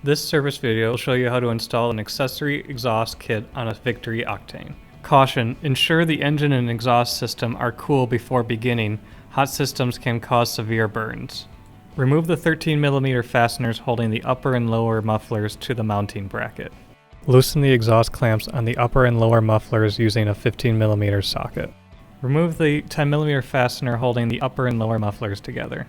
This service video will show you how to install an accessory exhaust kit on a Victory Octane. Caution: ensure the engine and exhaust system are cool before beginning. Hot systems can cause severe burns. Remove the 13mm fasteners holding the upper and lower mufflers to the mounting bracket. Loosen the exhaust clamps on the upper and lower mufflers using a 15mm socket. Remove the 10mm fastener holding the upper and lower mufflers together.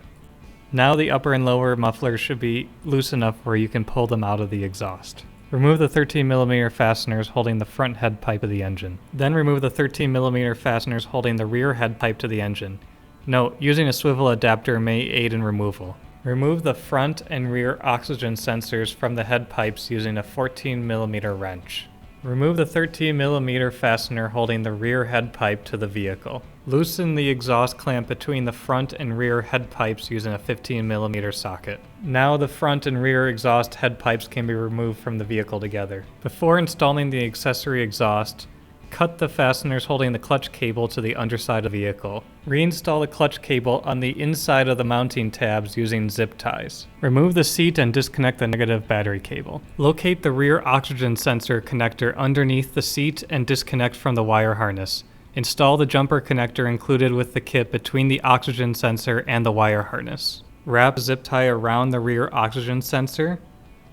Now the upper and lower mufflers should be loose enough where you can pull them out of the exhaust. Remove the 13mm fasteners holding the front head pipe of the engine. Then remove the 13mm fasteners holding the rear head pipe to the engine. Note, using a swivel adapter may aid in removal. Remove the front and rear oxygen sensors from the head pipes using a 14mm wrench. Remove the 13mm fastener holding the rear head pipe to the vehicle. Loosen the exhaust clamp between the front and rear head pipes using a 15mm socket. Now the front and rear exhaust head pipes can be removed from the vehicle together. Before installing the accessory exhaust, cut the fasteners holding the clutch cable to the underside of the vehicle. Reinstall the clutch cable on the inside of the mounting tabs using zip ties. Remove the seat and disconnect the negative battery cable. Locate the rear oxygen sensor connector underneath the seat and disconnect from the wire harness. Install the jumper connector included with the kit between the oxygen sensor and the wire harness. Wrap a zip tie around the rear oxygen sensor.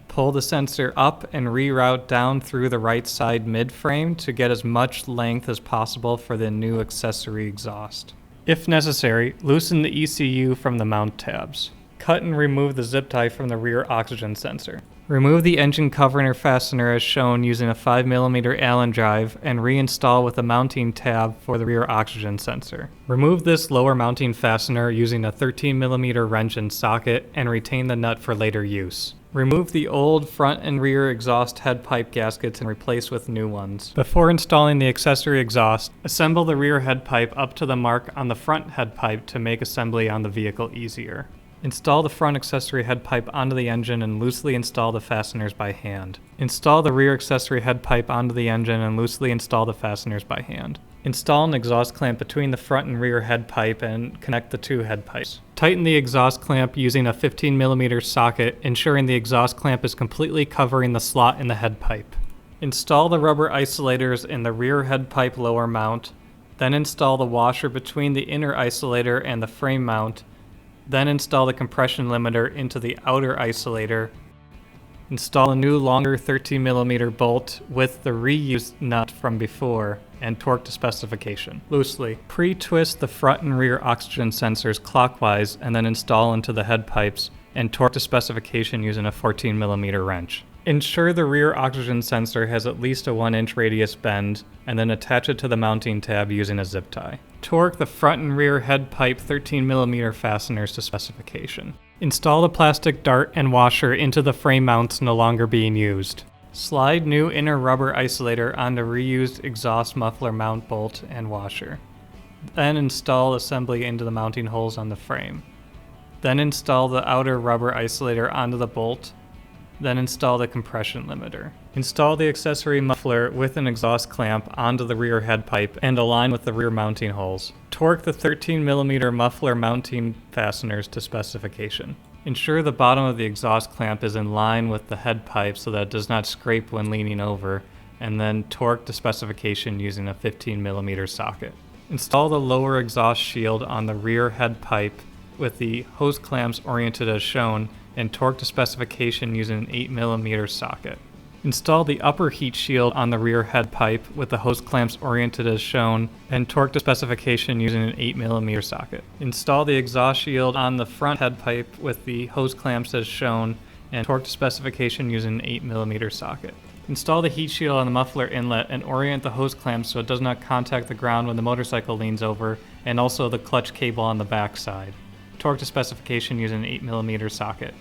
Pull the sensor up and reroute down through the right side mid-frame to get as much length as possible for the new accessory exhaust. If necessary, loosen the ECU from the mount tabs. Cut and remove the zip tie from the rear oxygen sensor. Remove the engine cover fastener as shown using a 5mm Allen drive and reinstall with a mounting tab for the rear oxygen sensor. Remove this lower mounting fastener using a 13mm wrench and socket and retain the nut for later use. Remove the old front and rear exhaust head pipe gaskets and replace with new ones. Before installing the accessory exhaust, assemble the rear head pipe up to the mark on the front head pipe to make assembly on the vehicle easier. Install the front accessory head pipe onto the engine and loosely install the fasteners by hand. Install the rear accessory head pipe onto the engine and loosely install the fasteners by hand. Install an exhaust clamp between the front and rear head pipe and connect the two head pipes. Tighten the exhaust clamp using a 15mm socket, ensuring the exhaust clamp is completely covering the slot in the head pipe. Install the rubber isolators in the rear head pipe lower mount, then install the washer between the inner isolator and the frame mount, then install the compression limiter into the outer isolator. Install a new longer 13mm bolt with the reused nut from before and torque to specification, loosely. Pre-twist the front and rear oxygen sensors clockwise and then install into the head pipes and torque to specification using a 14mm wrench. Ensure the rear oxygen sensor has at least a 1-inch radius bend and then attach it to the mounting tab using a zip tie. Torque the front and rear head pipe 13mm fasteners to specification. Install the plastic dart and washer into the frame mounts no longer being used. Slide new inner rubber isolator onto reused exhaust muffler mount bolt and washer. Then install assembly into the mounting holes on the frame. Then install the outer rubber isolator onto the bolt. Then install the compression limiter. Install the accessory muffler with an exhaust clamp onto the rear head pipe and align with the rear mounting holes. Torque the 13mm muffler mounting fasteners to specification. Ensure the bottom of the exhaust clamp is in line with the head pipe so that it does not scrape when leaning over, and then torque to specification using a 15mm socket. Install the lower exhaust shield on the rear head pipe with the hose clamps oriented as shown and torque to specification using an 8mm socket. Install the upper heat shield on the rear head pipe with the hose clamps oriented as shown and torque to specification using an 8mm socket. Install the exhaust shield on the front head pipe with the hose clamps as shown and torque to specification using an 8mm socket. Install the heat shield on the muffler inlet and orient the hose clamp so it does not contact the ground when the motorcycle leans over, and also the clutch cable on the back side. Torque to specification using an 8mm socket.